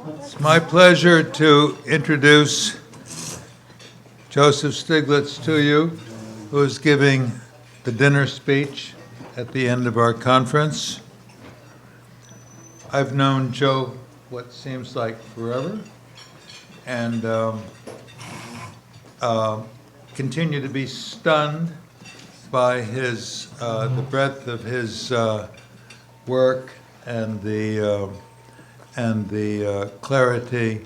It's my pleasure to introduce Joseph Stiglitz to you, who is giving the dinner speech at the end of our conference. I've known Joe what seems like forever, and continue to be stunned by his the breadth of his work and the clarity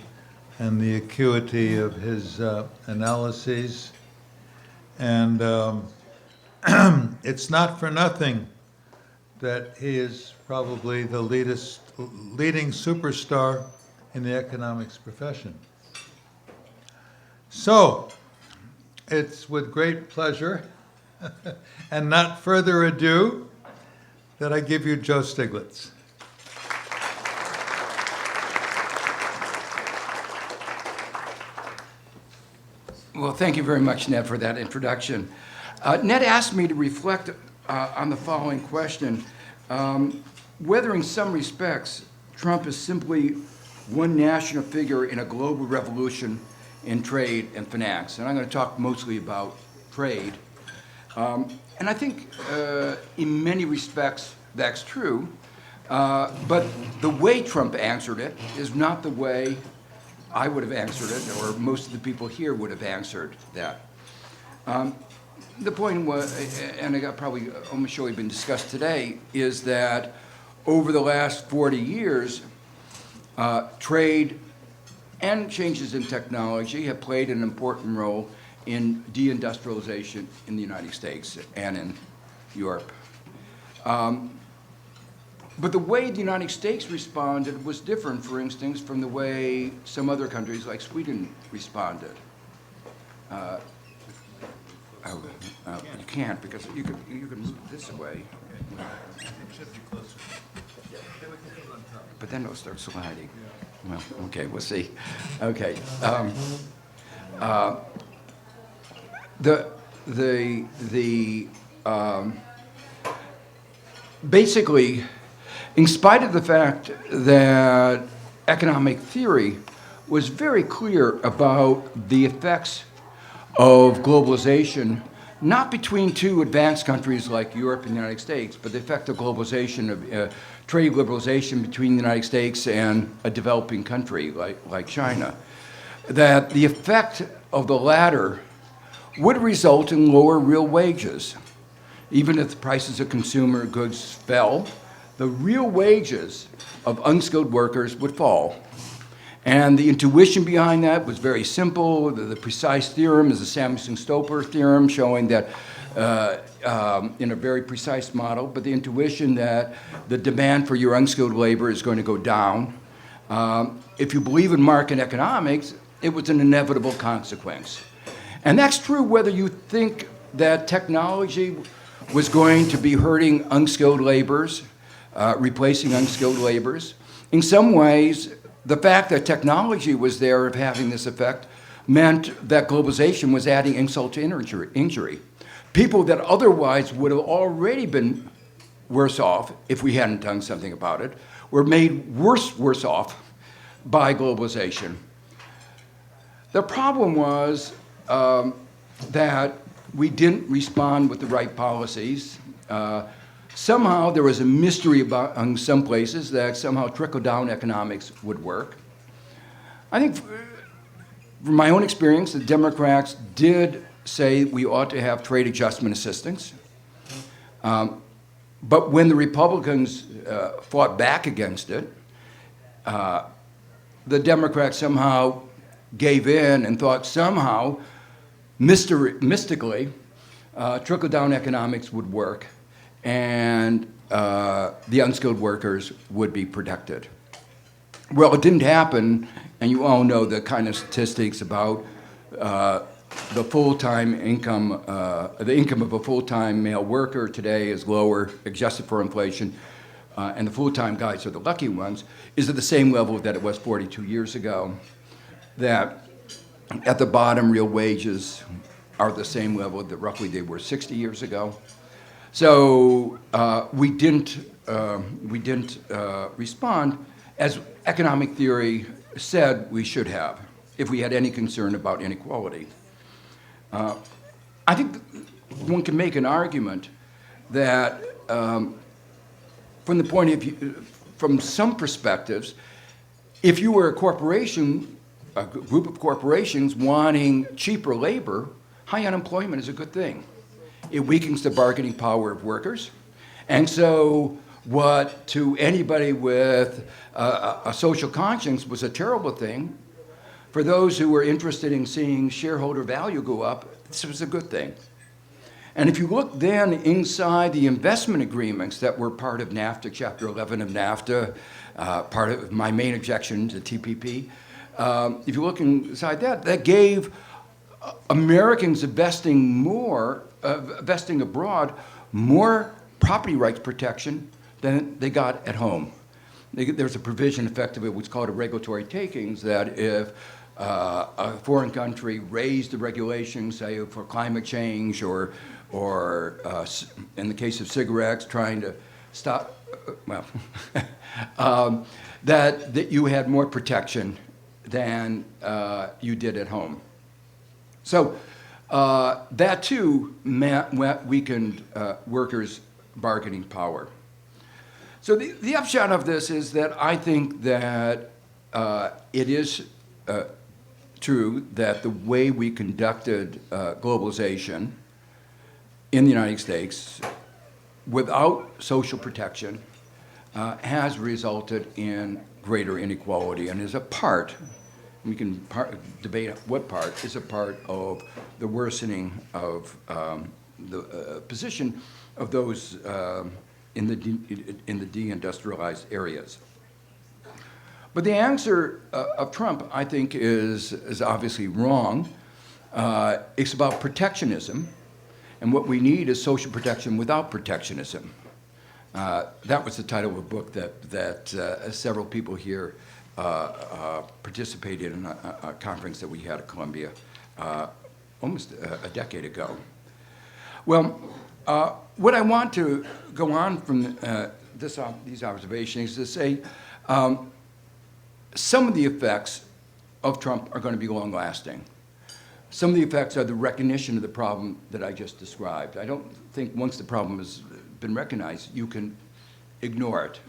and the acuity of his analyses. And it's not for nothing that he is probably the leading superstar in the economics profession. So, it's with great pleasure and not further ado that I give you Joe Stiglitz. Well, thank you very much, Ned, for that introduction. Ned asked me to reflect on the following question, whether in some respects Trump is simply one national figure in a global revolution in trade and finance. And I'm going to talk mostly about trade. And I think in many respects that's true, but the way Trump answered it is not the way I would have answered it, or most of the people here would have answered that. The point was, and it got probably almost surely been discussed today, is that over the last 40 years, trade and changes in technology have played an important role in deindustrialization in the United States and in Europe. But the way the United States responded was different, for instance, from the way some other countries like Sweden responded. You can't, because you can move this way. But then it'll start sliding. Well, okay, we'll see. Okay. Basically, in spite of the fact that economic theory was very clear about the effects of globalization, not between two advanced countries like Europe and the United States, but the effect of globalization, of trade liberalization between the United States and a developing country like China, that the effect of the latter would result in lower real wages. Even if the prices of consumer goods fell, the real wages of unskilled workers would fall. And the intuition behind that was very simple. The precise theorem is the Samuelson-Stoper theorem, showing that in a very precise model, but the intuition that the demand for your unskilled labor is going to go down. If you believe in market economics, it was an inevitable consequence. And that's true whether you think that technology was going to be hurting unskilled laborers, replacing unskilled laborers. In some ways, the fact that technology was there of having this effect meant that globalization was adding insult to injury. People that otherwise would have already been worse off if we hadn't done something about it were made worse off by globalization. The problem was that we didn't respond with the right policies. Somehow there was a mystery about in some places that somehow trickle-down economics would work. I think from my own experience, the Democrats did say we ought to have trade adjustment assistance. But when the Republicans fought back against it, the Democrats somehow gave in and thought somehow, mystically, trickle-down economics would work, and the unskilled workers would be protected. Well, it didn't happen, and you all know the kind of statistics about the full-time income, the income of a full-time male worker today is lower, adjusted for inflation, and the full-time guys are the lucky ones, is at the same level that it was 42 years ago. That at the bottom, real wages are the same level that roughly they were 60 years ago. So we didn't respond as economic theory said we should have if we had any concern about inequality. I think one can make an argument that from the point of view, from some perspectives, if you were a corporation, a group of corporations wanting cheaper labor, high unemployment is a good thing. It weakens the bargaining power of workers. And so what to anybody with a social conscience was a terrible thing, for those who were interested in seeing shareholder value go up, this was a good thing. And if you look then inside the investment agreements that were part of NAFTA, Chapter 11 of NAFTA, part of my main objection to TPP, if you look inside that, that gave Americans investing abroad more property rights protection than they got at home. There's a provision effectively what's called a regulatory takings, that if a foreign country raised the regulations, say for climate change or in the case of cigarettes, trying to stop, that you had more protection than you did at home. So that too weakened workers' bargaining power. So the upshot of this is that I think that it is true that the way we conducted globalization in the United States without social protection has resulted in greater inequality, and is a part, we can debate what part, is a part of the worsening of the position of those in the deindustrialized areas. But the answer of Trump, I think, is obviously wrong. It's about protectionism, and what we need is social protection without protectionism. That was the title of a book that several people here participated in a conference that we had at Columbia almost a decade ago. Well, what I want to go on from these observations is to say some of the effects of Trump are going to be long-lasting. Some of the effects are the recognition of the problem that I just described. I don't think once the problem has been recognized, you can ignore it.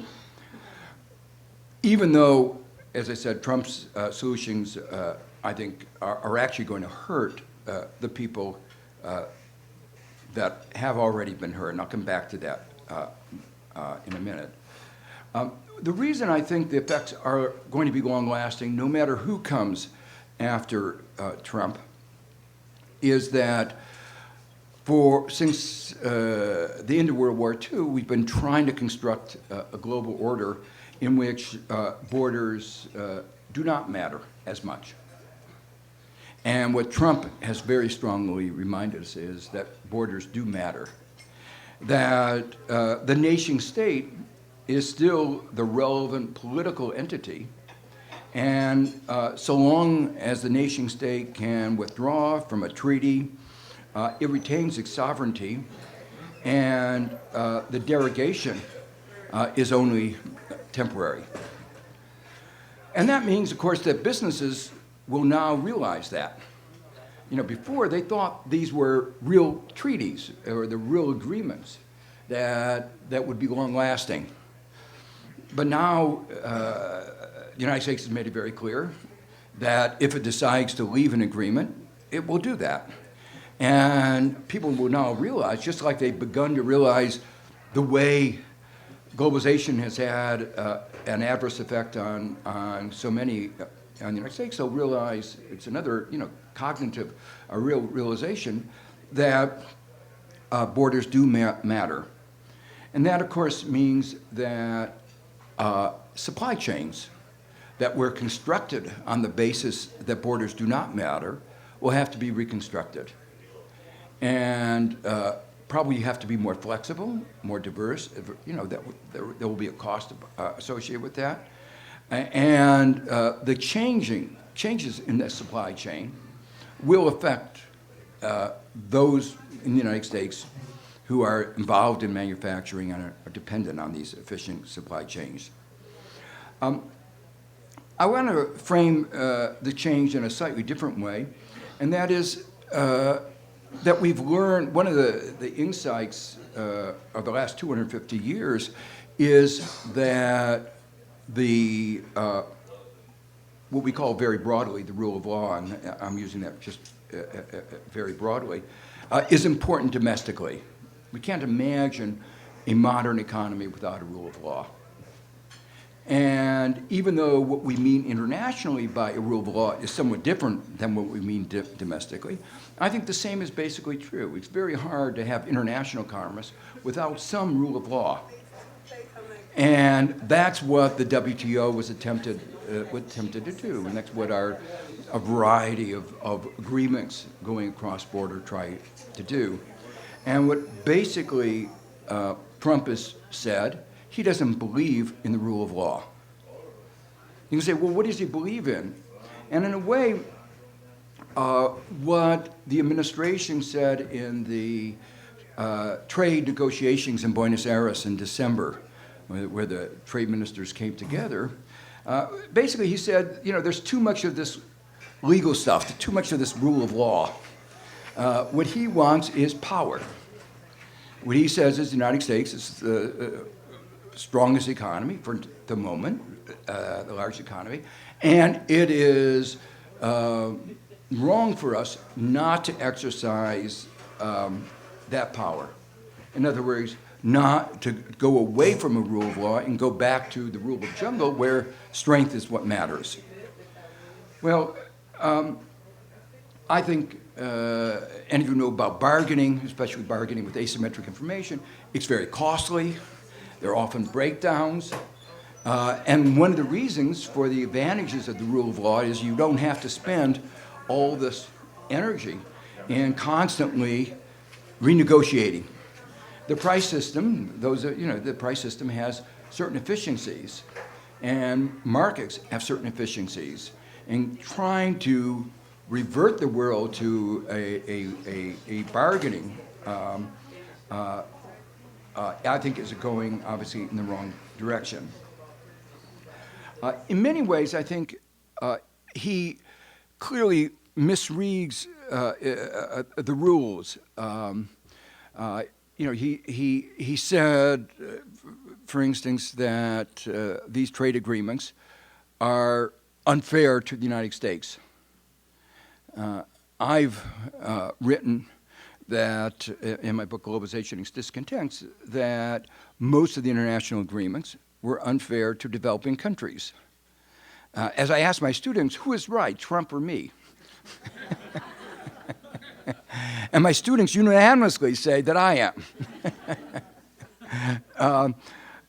Even though, as I said, Trump's solutions, I think, are actually going to hurt the people that have already been hurt, and I'll come back to that in a minute. The reason I think the effects are going to be long-lasting, no matter who comes after Trump, is that since the end of World War II, we've been trying to construct a global order in which borders do not matter as much. And what Trump has very strongly reminded us is that borders do matter, that the nation state is still the relevant political entity, and so long as the nation state can withdraw from a treaty, it retains its sovereignty, and the derogation is only temporary. And that means, of course, that businesses will now realize that. You know, before they thought these were real treaties or the real agreements that would be long-lasting. But now the United States has made it very clear that if it decides to leave an agreement, it will do that. And people will now realize, just like they've begun to realize the way globalization has had an adverse effect on so many in the United States, they'll realize it's another, cognitive, a real realization that borders do matter. And that, of course, means that supply chains that were constructed on the basis that borders do not matter will have to be reconstructed. And probably have to be more flexible, more diverse. There will be a cost associated with that. And the changes in the supply chain will affect those in the United States who are involved in manufacturing and are dependent on these efficient supply chains. I want to frame the change in a slightly different way, and that is that we've learned, one of the insights of the last 250 years is that the, what we call very broadly the rule of law, and I'm using that just very broadly, is important domestically. We can't imagine a modern economy without a rule of law. And even though what we mean internationally by a rule of law is somewhat different than what we mean domestically, I think the same is basically true. It's very hard to have international commerce without some rule of law. And that's what the WTO was attempted to do, and that's what a variety of agreements going across border try to do. And what basically Trump has said, he doesn't believe in the rule of law. You can say, well, what does he believe in? And in a way, what the administration said in the trade negotiations in Buenos Aires in December, where the trade ministers came together, basically he said, there's too much of this legal stuff, too much of this rule of law. What he wants is power. What he says is the United States is the strongest economy for the moment, the largest economy, and it is wrong for us not to exercise that power. In other words, not to go away from a rule of law and go back to the rule of jungle where strength is what matters. Well, I think any of you know about bargaining, especially bargaining with asymmetric information. It's very costly. There are often breakdowns. And one of the reasons for the advantages of the rule of law is you don't have to spend all this energy in constantly renegotiating. The price system, the price system has certain efficiencies, and markets have certain efficiencies. And trying to revert the world to a bargaining, I think is going obviously in the wrong direction. In many ways, I think he clearly misreads the rules. He said, for instance, that these trade agreements are unfair to the United States. I've written that in my book, Globalization and Discontents, that most of the international agreements were unfair to developing countries. As I asked my students, who is right, Trump or me? And my students unanimously say that I am.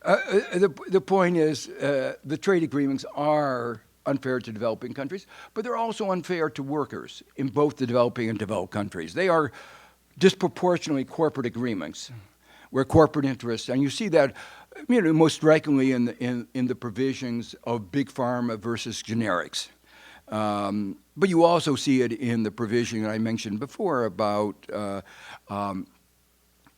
The point is, the trade agreements are unfair to developing countries, but they're also unfair to workers in both the developing and developed countries. They are disproportionately corporate agreements, where corporate interests, and you see that most strikingly in the provisions of big pharma versus generics. But you also see it in the provision I mentioned before about the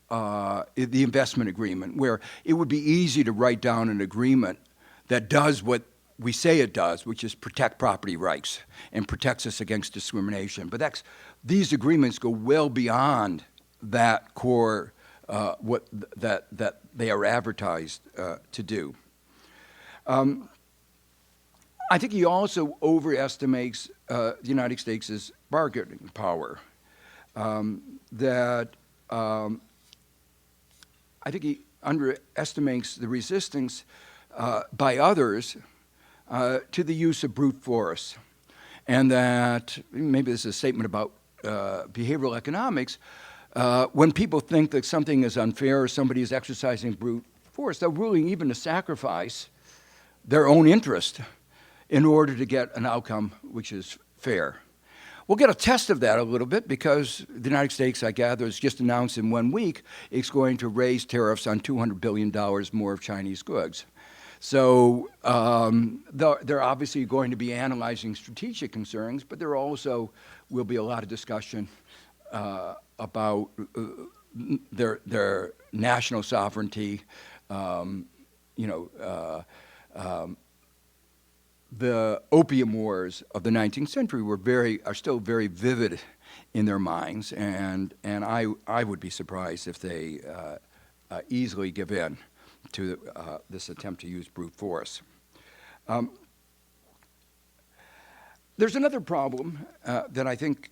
investment agreement, where it would be easy to write down an agreement that does what we say it does, which is protect property rights and protects us against discrimination. But these agreements go well beyond that core, that they are advertised to do. I think he also overestimates the United States' bargaining power. I think he underestimates the resistance by others to the use of brute force. And that, maybe this is a statement about behavioral economics, when people think that something is unfair or somebody is exercising brute force, they're willing even to sacrifice their own interest in order to get an outcome which is fair. We'll get a test of that a little bit because the United States, I gather, has just announced in 1 week it's going to raise tariffs on $200 billion more of Chinese goods. So they're obviously going to be analyzing strategic concerns, but there also will be a lot of discussion about their national sovereignty, the opium wars of the 19th century are still very vivid in their minds, and I would be surprised if they easily give in to this attempt to use brute force. There's another problem that I think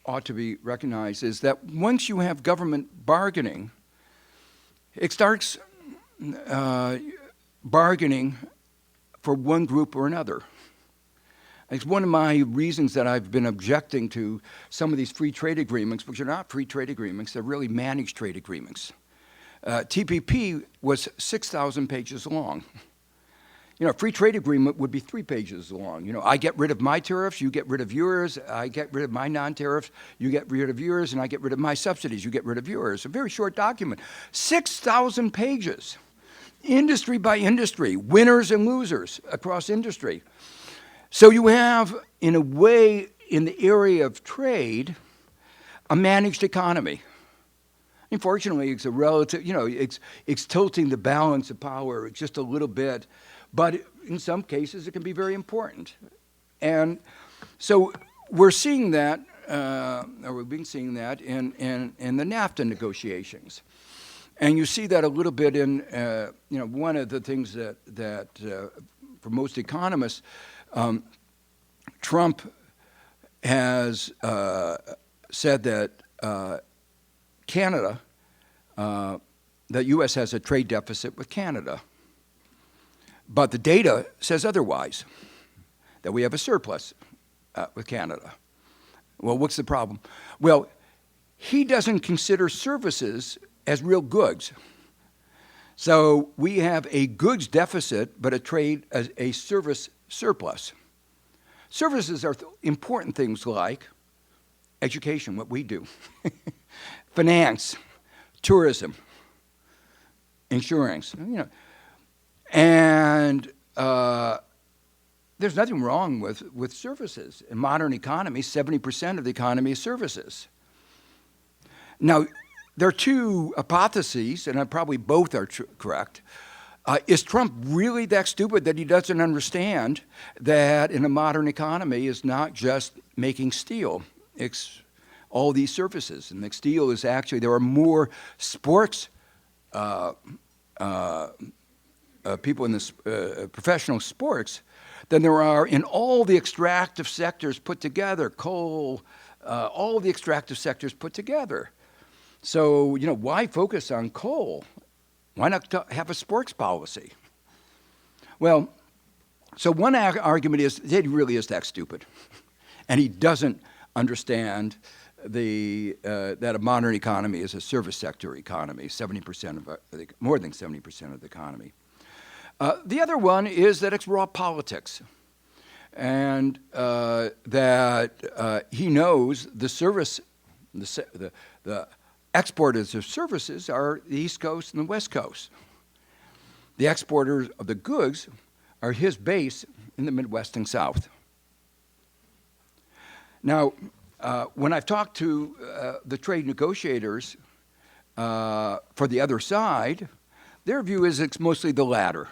ought to be recognized, is that once you have government bargaining, it starts bargaining for one group or another. It's one of my reasons that I've been objecting to some of these free trade agreements, which are not free trade agreements, they're really managed trade agreements. TPP was 6,000 pages long. You know, a free trade agreement would be 3 pages long. You know, I get rid of my tariffs, you get rid of yours, I get rid of my non-tariffs, you get rid of yours, and I get rid of my subsidies, you get rid of yours. A very short document. 6,000 pages, industry by industry, winners and losers across industry. So you have, in a way, in the area of trade, a managed economy. Unfortunately, it's a relative, you know, it's tilting the balance of power just a little bit, but in some cases it can be very important. And so we're seeing that, or we've been seeing that in the NAFTA negotiations. And you see that a little bit in, you know, one of the things that for most economists, Trump has said that Canada, the U.S. has a trade deficit with Canada. But the data says otherwise, that we have a surplus with Canada. Well, what's the problem? Well, he doesn't consider services as real goods. So we have a goods deficit, but a service surplus. Services are important things like education, what we do, finance, tourism, insurance, you know. And there's nothing wrong with services. In modern economy, 70% of the economy is services. Now, there are two hypotheses, and probably both are correct. Is Trump really that stupid that he doesn't understand that in a modern economy is not just making steel, it's all these services. And the steel is actually, there are more sports people in this professional sports than there are in all the extractive sectors put together, coal, all the extractive sectors put together. So, you know, why focus on coal? Why not have a sports policy? Well, so one argument is that he really is that stupid. And he doesn't understand that a modern economy is a service sector economy, 70% of more than 70% of the economy. The other one is that it's raw politics, and that he knows the service, the exporters of services are the East Coast and the West Coast. The exporters of the goods are his base in the Midwest and South. Now, when I've talked to the trade negotiators for the other side, their view is it's mostly the latter,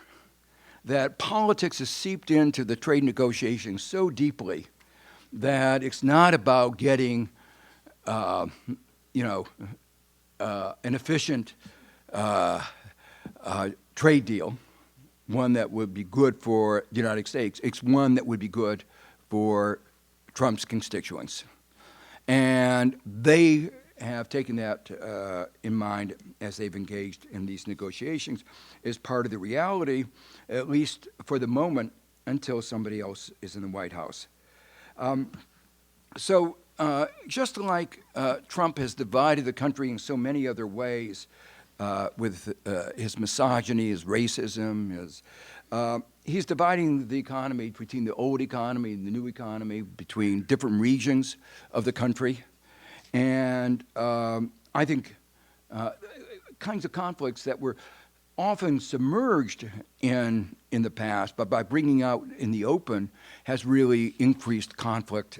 that politics is seeped into the trade negotiations so deeply that it's not about getting, you know, an efficient trade deal, one that would be good for the United States. It's one that would be good for Trump's constituents. And they have taken that in mind as they've engaged in these negotiations as part of the reality, at least for the moment, until somebody else is in the White House. So just like Trump has divided the country in so many other ways with his misogyny, his racism, he's dividing the economy between the old economy and the new economy, between different regions of the country. And I think kinds of conflicts that were often submerged in the past, but by bringing out in the open has really increased conflict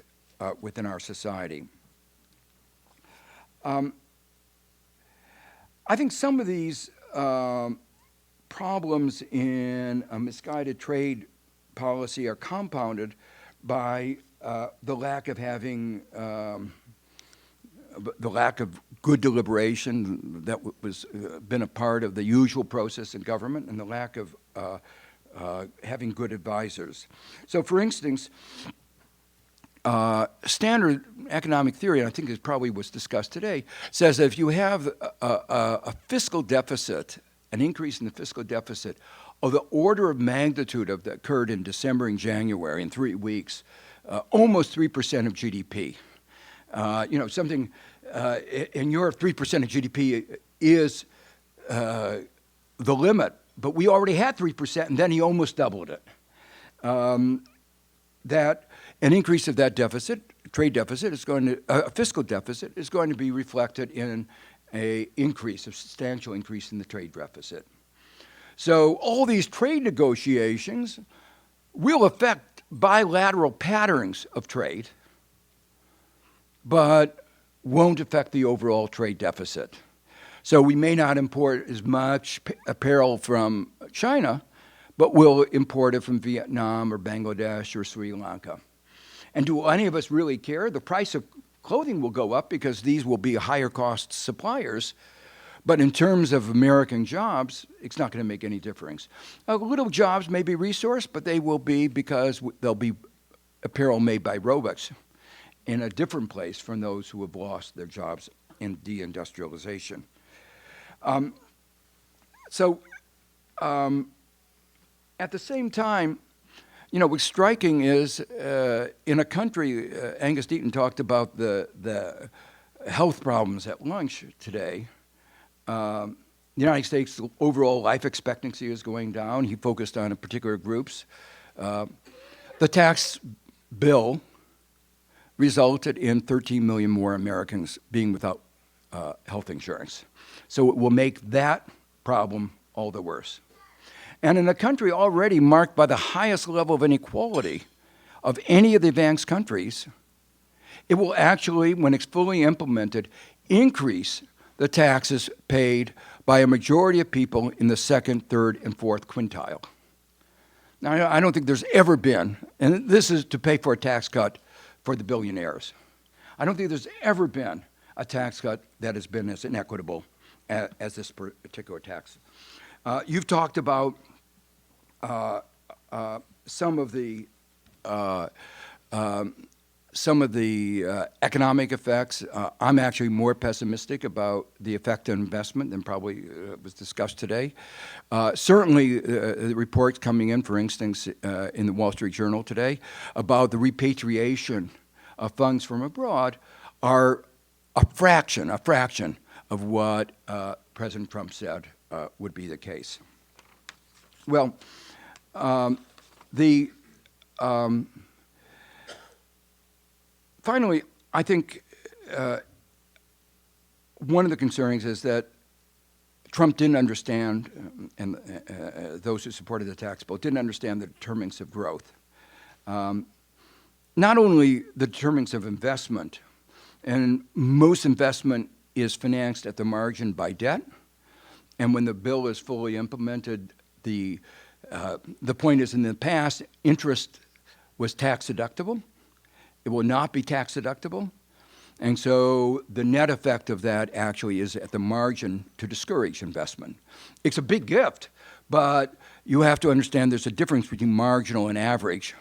within our society. I think some of these problems in a misguided trade policy are compounded by the lack of having the lack of good deliberation that was been a part of the usual process in government, and the lack of having good advisors. So, for instance, standard economic theory, and I think it probably was discussed today, says that if you have a fiscal deficit, an increase in the fiscal deficit of the order of magnitude of that occurred in December and January in 3 weeks, almost 3% of GDP. Something in Europe, 3% of GDP is the limit, but we already had 3%, and then he almost doubled it. That an increase of that deficit, trade deficit, is going to a fiscal deficit is going to be reflected in a substantial increase in the trade deficit. So all these trade negotiations will affect bilateral patterns of trade, but won't affect the overall trade deficit. So we may not import as much apparel from China, but we'll import it from Vietnam or Bangladesh or Sri Lanka. And do any of us really care? The price of clothing will go up because these will be higher cost suppliers. But in terms of American jobs, it's not going to make any difference. Little jobs may be resourced, but they will be because they'll be apparel made by robots in a different place from those who have lost their jobs in deindustrialization. At the same time, what's striking is in a country, Angus Deaton talked about the health problems at lunch today. The United States' overall life expectancy is going down. He focused on particular groups. The tax bill resulted in 13 million more Americans being without health insurance. So it will make that problem all the worse. And in a country already marked by the highest level of inequality of any of the advanced countries, it will actually, when it's fully implemented, increase the taxes paid by a majority of people in the second, third, and fourth quintile. Now, I don't think there's ever been, and this is to pay for a tax cut for the billionaires. I don't think there's ever been a tax cut that has been as inequitable as this particular tax. You've talked about some of the economic effects. I'm actually more pessimistic about the effect on investment than probably was discussed today. Certainly, the reports coming in, for instance, in the Wall Street Journal today, about the repatriation of funds from abroad are a fraction of what President Trump said would be the case. Well, finally, I think one of the concerns is that Trump didn't understand, and those who supported the tax bill didn't understand the determinants of growth. Not only the determinants of investment, and most investment is financed at the margin by debt, and when the bill is fully implemented, the point is in the past, interest was tax deductible. It will not be tax deductible. And so the net effect of that actually is at the margin to discourage investment. It's a big gift, but you have to understand there's a difference between marginal and average.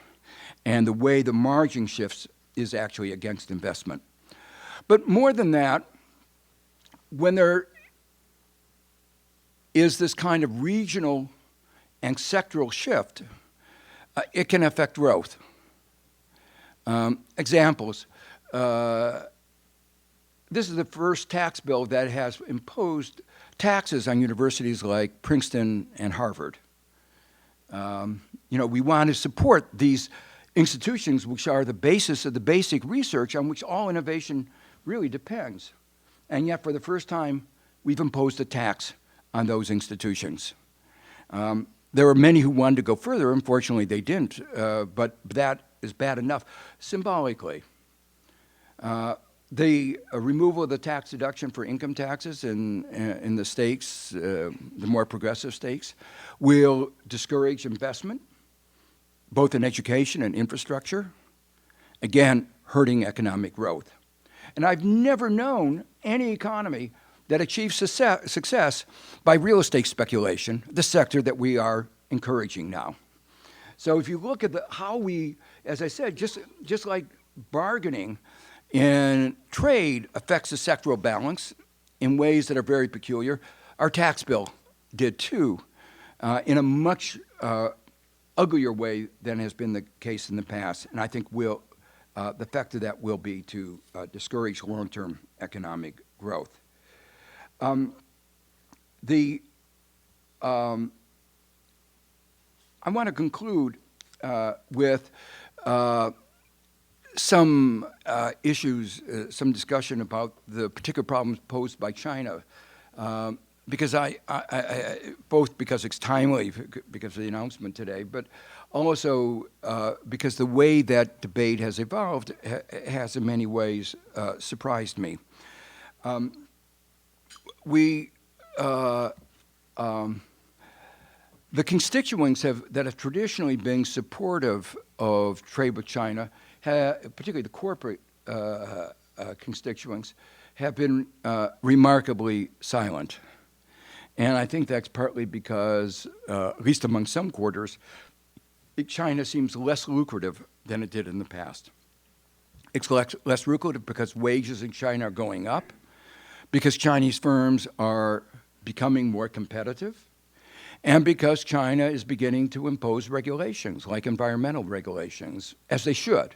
And the way the margin shifts is actually against investment. But more than that, when there is this kind of regional and sectoral shift, it can affect growth. Examples. This is the first tax bill that has imposed taxes on universities like Princeton and Harvard. We want to support these institutions which are the basis of the basic research on which all innovation really depends. And yet, for the first time, we've imposed a tax on those institutions. There were many who wanted to go further. Unfortunately, they didn't, but that is bad enough. Symbolically, The removal of the tax deduction for income taxes in the states, the more progressive states, will discourage investment, both in education and infrastructure, again, hurting economic growth. And I've never known any economy that achieves success by real estate speculation, the sector that we are encouraging now. So if you look at how we, as I said, just like bargaining in trade affects the sectoral balance in ways that are very peculiar, our tax bill did too, in a much uglier way than has been the case in the past. And I think the effect of that will be to discourage long-term economic growth. I want to conclude with some issues, some discussion about the particular problems posed by China, because both because it's timely, because of the announcement today, but also because the way that debate has evolved has in many ways surprised me. The constituents that have traditionally been supportive of trade with China, particularly the corporate constituents, have been remarkably silent. And I think that's partly because, at least among some quarters, China seems less lucrative than it did in the past. It's less lucrative because wages in China are going up, because Chinese firms are becoming more competitive, and because China is beginning to impose regulations, like environmental regulations, as they should.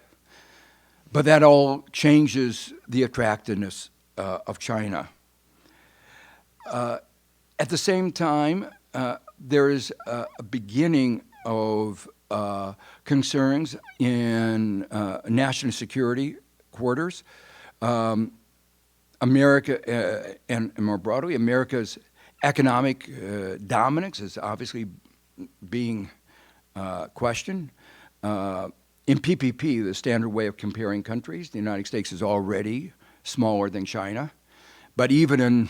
But that all changes the attractiveness of China. At the same time, there is a beginning of concerns in national security quarters. America, and more broadly, America's economic dominance is obviously being questioned. In PPP, the standard way of comparing countries, the United States is already smaller than China. But even in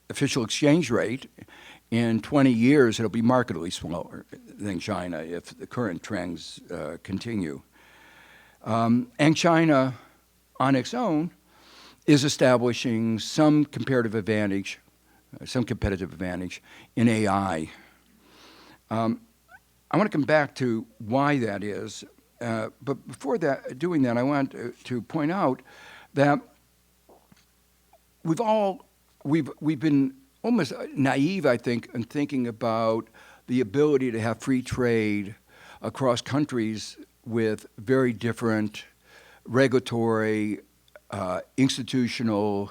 official exchange rate, in 20 years, it'll be markedly smaller than China if the current trends continue. And China, on its own, is establishing some comparative advantage, some competitive advantage in AI. I want to come back to why that is, but before doing that, I want to point out that we've been almost naive, I think, in thinking about the ability to have free trade across countries with very different regulatory, institutional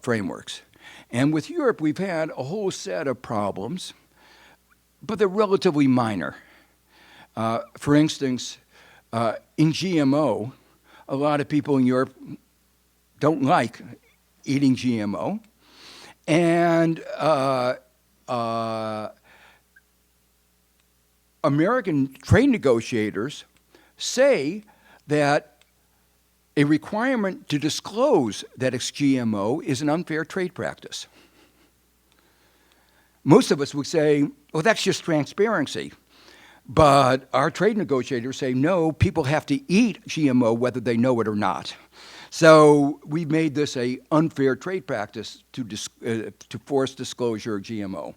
frameworks. And with Europe, we've had a whole set of problems, but they're relatively minor. For instance, in GMO, a lot of people in Europe don't like eating GMO. And American trade negotiators say that a requirement to disclose that it's GMO is an unfair trade practice. Most of us would say, well, that's just transparency. But our trade negotiators say, no, people have to eat GMO whether they know it or not. So we made this an unfair trade practice to force disclosure of GMO.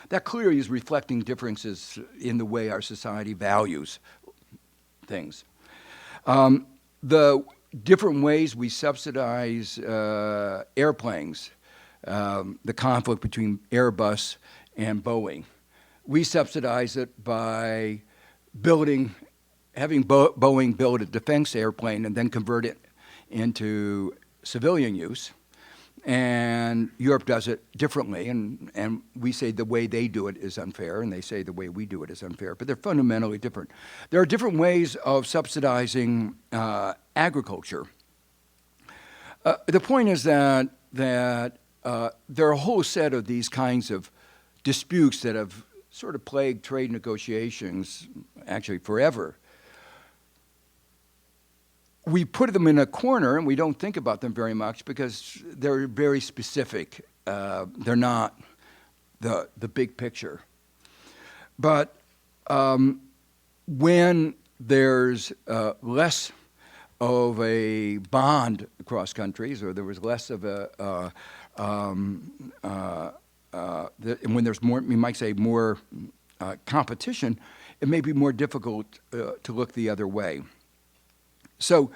That clearly is reflecting differences in the way our society values things. The different ways we subsidize airplanes, the conflict between Airbus and Boeing. We subsidize it by having Boeing build a defense airplane and then convert it into civilian use. And Europe does it differently, and we say the way they do it is unfair, and they say the way we do it is unfair, but they're fundamentally different. There are different ways of subsidizing agriculture. The point is that there are a whole set of these kinds of disputes that have sort of plagued trade negotiations actually forever, we put them in a corner and we don't think about them very much because they're very specific. They're not the big picture. But when there's less of a bond across countries, or there was less of a, and when there's more, we might say more competition, it may be more difficult to look the other way. So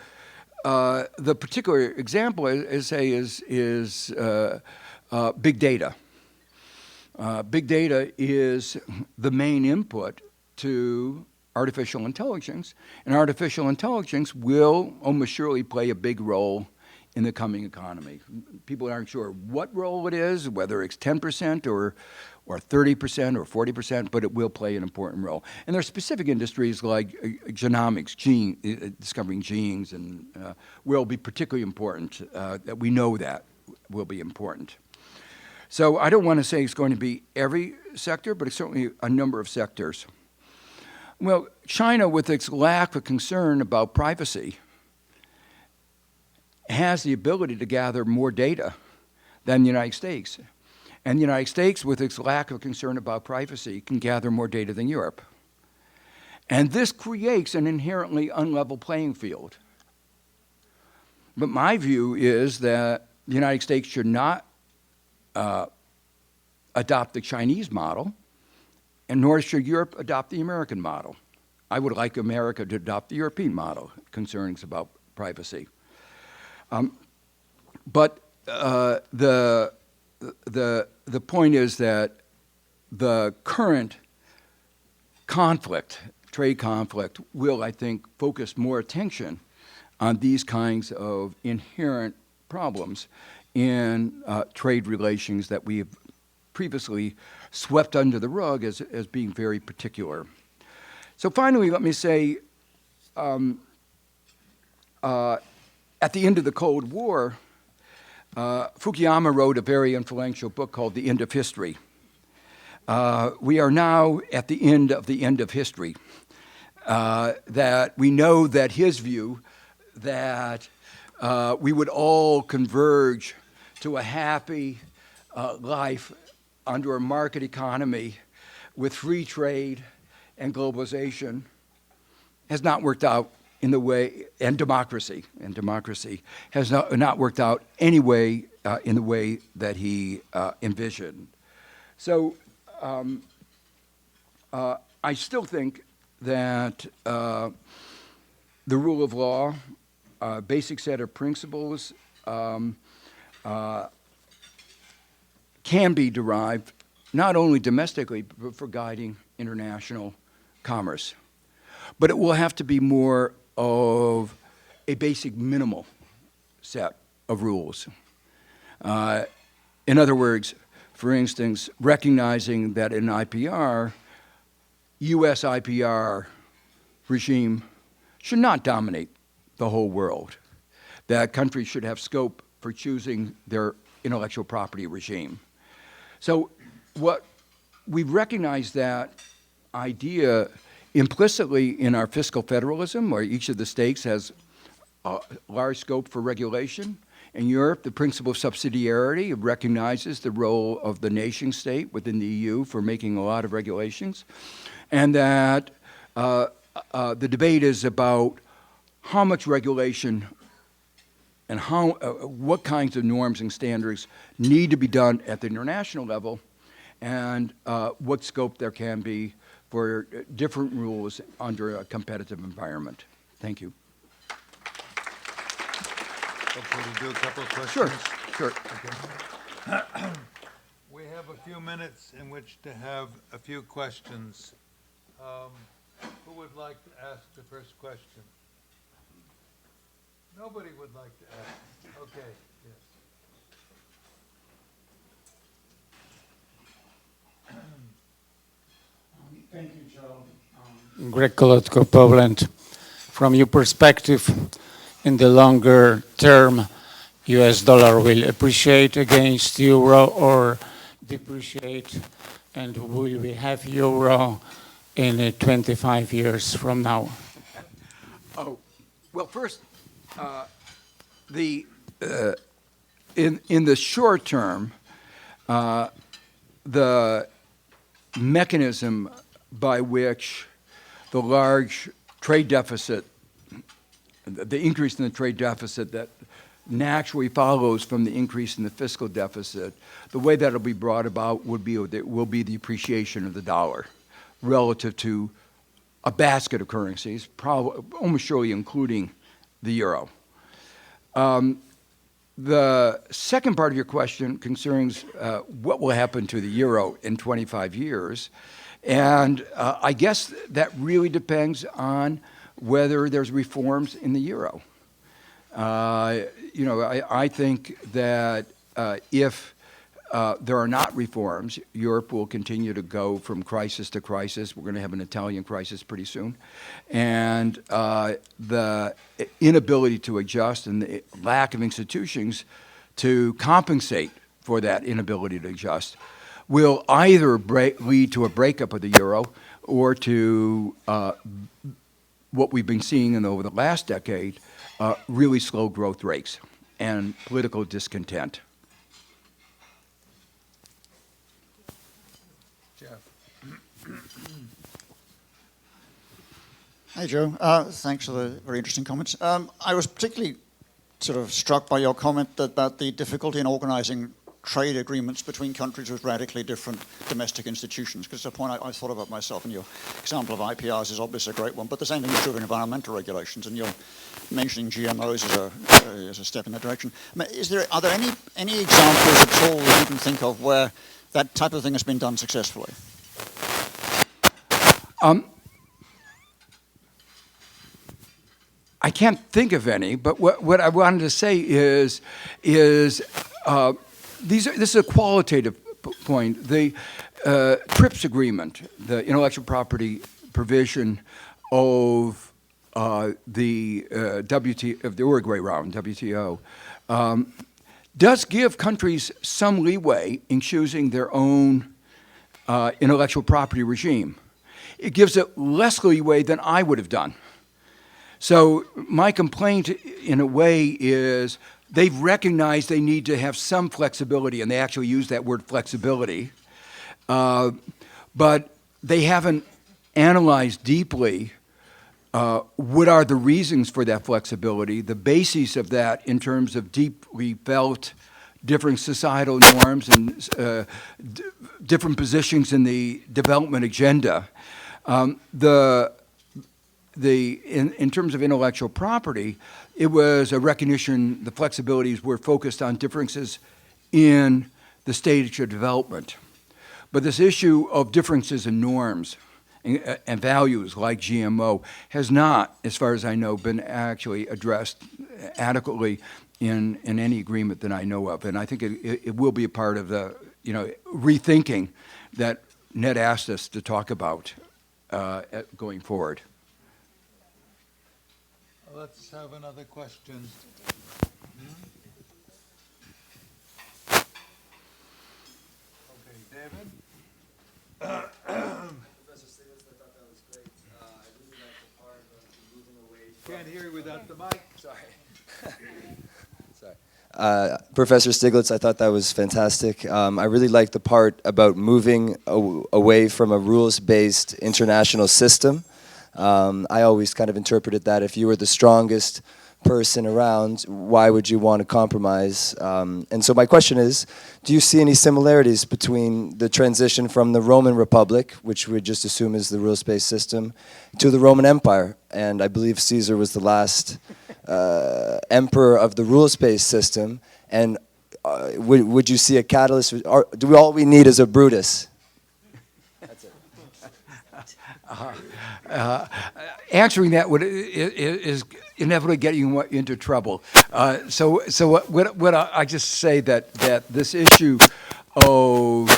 the particular example, is big data. Big data is the main input to artificial intelligence, and artificial intelligence will almost surely play a big role in the coming economy. People aren't sure what role it is, whether it's 10% or 30% or 40%, but it will play an important role. And there are specific industries like genomics, discovering genes, and will be particularly important, that we know that will be important. So I don't want to say it's going to be every sector, but it's certainly a number of sectors. Well, China, with its lack of concern about privacy, has the ability to gather more data than the United States. And the United States, with its lack of concern about privacy, can gather more data than Europe. And this creates an inherently unlevel playing field. But my view is that the United States should not adopt the Chinese model, and nor should Europe adopt the American model. I would like America to adopt the European model, concerns about privacy. But the point is that the current conflict, trade conflict, will, I think, focus more attention on these kinds of inherent problems in trade relations that we have previously swept under the rug as being very particular. So finally, let me say, at the end of the Cold War, Fukuyama wrote a very influential book called The End of History. We are now at the end of history. That we know that his view that we would all converge to a happy life under a market economy with free trade and globalization has not worked out in the way, and democracy has not worked out anyway in the way that he envisioned. So I still think that the rule of law, basic set of principles, can be derived not only domestically, but for guiding international commerce. But it will have to be more of a basic minimal set of rules. In other words, for instance, recognizing that in IPR, US IPR regime should not dominate the whole world, that countries should have scope for choosing their intellectual property regime. So what we recognize that idea implicitly in our fiscal federalism, where each of the states has a large scope for regulation. In Europe, the principle of subsidiarity recognizes the role of the nation state within the EU for making a lot of regulations. And that the debate is about how much regulation and what kinds of norms and standards need to be done at the international level, and what scope there can be for different rules under a competitive environment. Thank you. Okay, to do a couple of questions? Sure. Okay. We have a few minutes in which to have a few questions. Who would like to ask the first question? Nobody would like to ask. Okay, yes. Thank you, Joe. Greg Kolotko, Poland. From your perspective, in the longer term, US dollar will appreciate against euro or depreciate, and will we have euro in 25 years from now? Oh, well, first, In the short term, the mechanism by which the large trade deficit, the increase in the trade deficit that naturally follows from the increase in the fiscal deficit, the way that will be brought about will be the appreciation of the dollar relative to a basket of currencies, probably almost surely including the euro. The second part of your question concerns what will happen to the euro in 25 years. And I guess that really depends on whether there's reforms in the euro. I think that if there are not reforms, Europe will continue to go from crisis to crisis. We're going to have an Italian crisis pretty soon. And the inability to adjust and the lack of institutions to compensate for that inability to adjust will either lead to a breakup of the euro or to what we've been seeing over the last decade, really slow growth rates and political discontent. Hey, Joe. Thanks for the very interesting comments. I was particularly sort of struck by your comment about the difficulty in organizing trade agreements between countries with radically different domestic institutions, because it's a point I thought about myself, and your example of IPRs is obviously a great one, but the same thing is true of environmental regulations, and you're mentioning GMOs as a step in that direction. I mean, are there any examples at all that you can think of where that type of thing has been done successfully? I can't think of any, but what I wanted to say is this is a qualitative point. The TRIPS agreement, the intellectual property provision of the Uruguay round, WTO, does give countries some leeway in choosing their own intellectual property regime. It gives it less leeway than I would have done. So my complaint, in a way, is they've recognized they need to have some flexibility, and they actually use that word flexibility, but they haven't analyzed deeply what are the reasons for that flexibility, the basis of that in terms of deeply felt different societal norms and different positions in the development agenda. In terms of intellectual property, it was a recognition the flexibilities were focused on differences in the stage of development. But this issue of differences in norms and values like GMO has not, as far as I know, been actually addressed adequately in any agreement that I know of. And I think it will be a part of the rethinking that Ned asked us to talk about going forward. Let's have another question. Okay, David? Professor Stiglitz, I thought that was great. I really like the part of moving away from... Can't hear you without the mic. Sorry. Sorry. Professor Stiglitz, I thought that was fantastic. I really liked the part about moving away from a rules-based international system. I always kind of interpreted that if you were the strongest person around, why would you want to compromise? And so my question is, do you see any similarities between the transition from the Roman Republic, which we just assume is the rules-based system, to the Roman Empire? And I believe Caesar was the last emperor of the rules-based system. And would you see a catalyst? Or all we need is a Brutus? That's it. Answering that is inevitably getting you into trouble. So what I just say that this issue of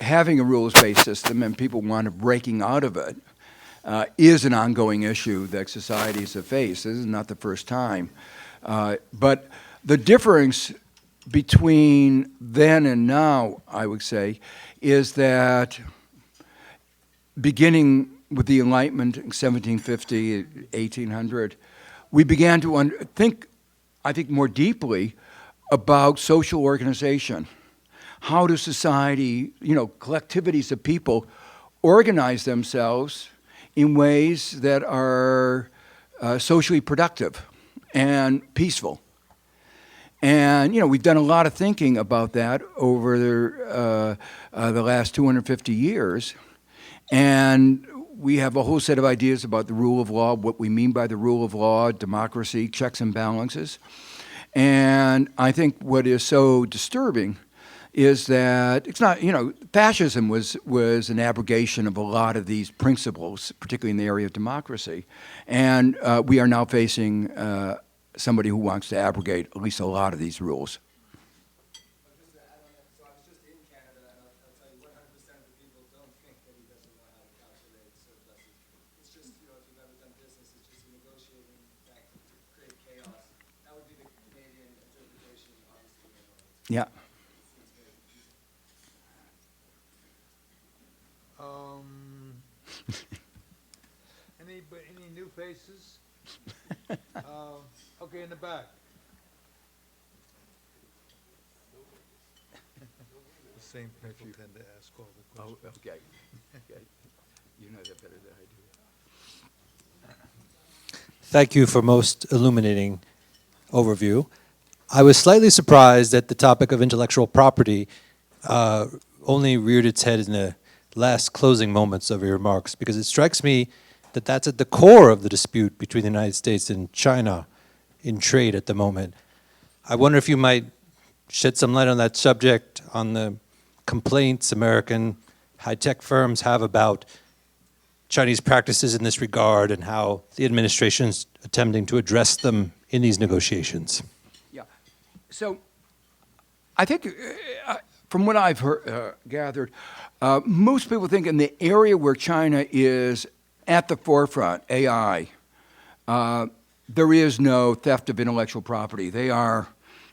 having a rules-based system and people want to breaking out of it is an ongoing issue that societies have faced. This is not the first time. But the difference between then and now, I would say, is that beginning with the Enlightenment in 1750, 1800, we began to think, I think, more deeply about social organization. How does society, collectivities of people organize themselves in ways that are socially productive and peaceful? And, we've done a lot of thinking about that over the last 250 years. And we have a whole set of ideas about the rule of law, what we mean by the rule of law, democracy, checks and balances. And I think what is so disturbing is that it's not, fascism was an abrogation of a lot of these principles, particularly in the area of democracy. And we are now facing somebody who wants to abrogate at least a lot of these rules. Just to add on that, so I was just in Canada, and I'll tell you 100% of the people don't think that he doesn't know how to calculate surpluses. It's just, if you've ever done business, it's just a negotiating tactic to create chaos. That would be the Canadian interpretation, obviously. Yeah. Any new faces? Okay, in the back. The same people tend to ask all the questions. Oh, okay. You know that better than I do. Thank you for most illuminating overview. I was slightly surprised that the topic of intellectual property only reared its head in the last closing moments of your remarks, because it strikes me that that's at the core of the dispute between the United States and China in trade at the moment. I wonder if you might shed some light on that subject, on the complaints American high-tech firms have about Chinese practices in this regard and how the administration's attempting to address them in these negotiations. Yeah. So I think from what I've gathered, most people think in the area where China is at the forefront, AI, there is no theft of intellectual property. They are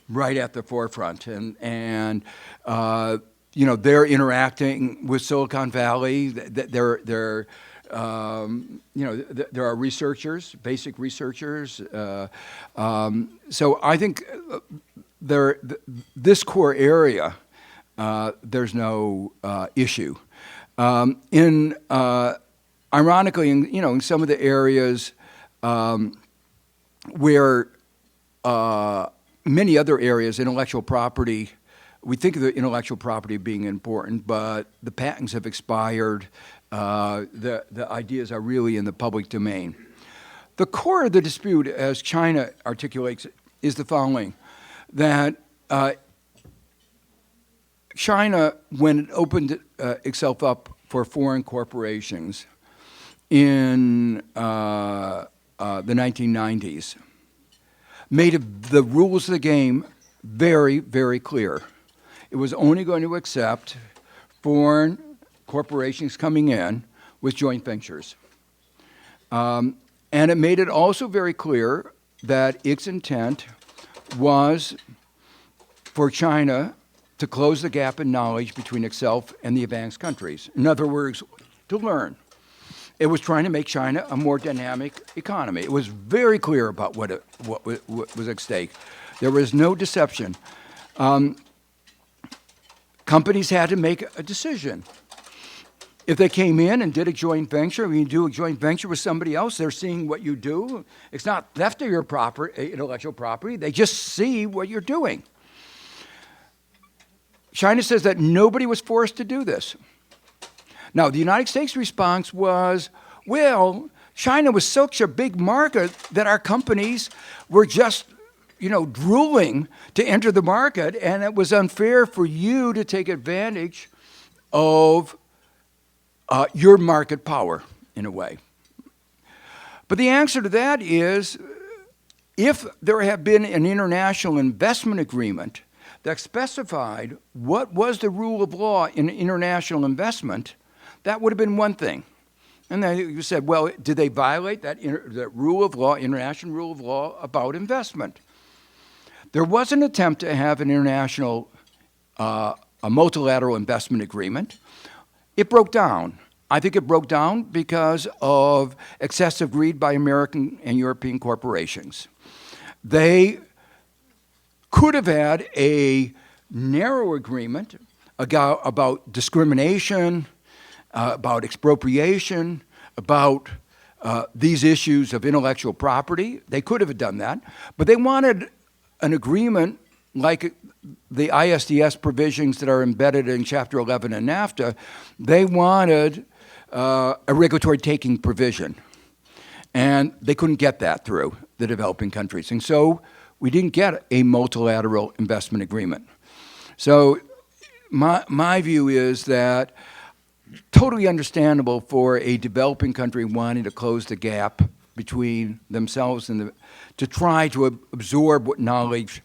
right at the forefront, and they're interacting with Silicon Valley. There are researchers, basic researchers. So I think this core area, there's no issue. Ironically, in some of the areas where many other areas, intellectual property, we think of the intellectual property being important, but the patents have expired. The ideas are really in the public domain. The core of the dispute, as China articulates it, is the following: that China, when it opened itself up for foreign corporations in the 1990s, made the rules of the game very, very clear. It was only going to accept foreign corporations coming in with joint ventures. And it made it also very clear that its intent was for China to close the gap in knowledge between itself and the advanced countries. In other words, to learn. It was trying to make China a more dynamic economy. It was very clear about what was at stake. There was no deception. Companies had to make a decision. If they came in and did a joint venture, when you do a joint venture with somebody else, they're seeing what you do. It's not theft of your intellectual property. They just see what you're doing. China says that nobody was forced to do this. Now, the United States' response was, well, China was such a big market that our companies were just, drooling to enter the market, and it was unfair for you to take advantage of your market power, in a way. But the answer to that is, if there had been an international investment agreement that specified what was the rule of law in international investment, that would have been one thing. And then you said, well, did they violate that rule of law, international rule of law about investment? There was an attempt to have an international, a multilateral investment agreement. It broke down. I think it broke down because of excessive greed by American and European corporations. They could have had a narrow agreement about discrimination, about expropriation, about these issues of intellectual property. They could have done that, but they wanted an agreement like the ISDS provisions that are embedded in Chapter 11 in NAFTA. They wanted a regulatory taking provision, and they couldn't get that through the developing countries. And so we didn't get a multilateral investment agreement. So my view is that totally understandable for a developing country wanting to close the gap between themselves and to try to absorb what knowledge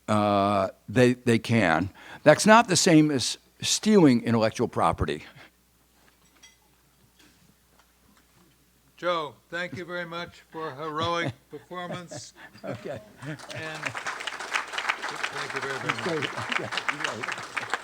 they can. That's not the same as stealing intellectual property. Joe, thank you very much for a heroic performance. Okay. And thank you very much. Okay.